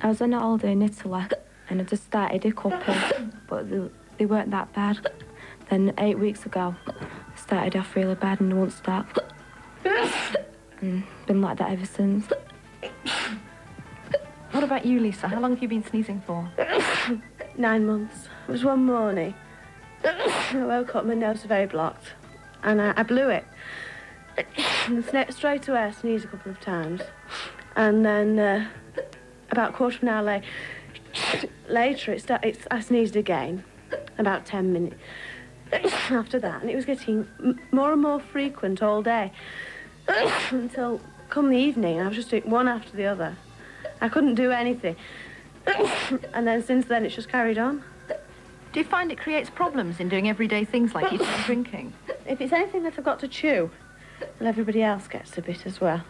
I was on holiday in Italy and I just started hiccuping, but they weren't that bad. Then 8 weeks ago, I started off really bad and I won't stop. And been like that ever since. What about you, Lisa? How long have you been sneezing for? 9 months. It was one morning. I woke up, my nose was very blocked, and I blew it. And straight away, I sneezed a couple of times. And then, about a quarter of an hour later, I sneezed again, about 10 minutes after that. And it was getting more and more frequent all day, until come the evening, I was just doing one after the other. I couldn't do anything. And then since then, it's just carried on. Do you find it creates problems in doing everyday things like eating and drinking? If it's anything that I've got to chew, well, everybody else gets a bit as well.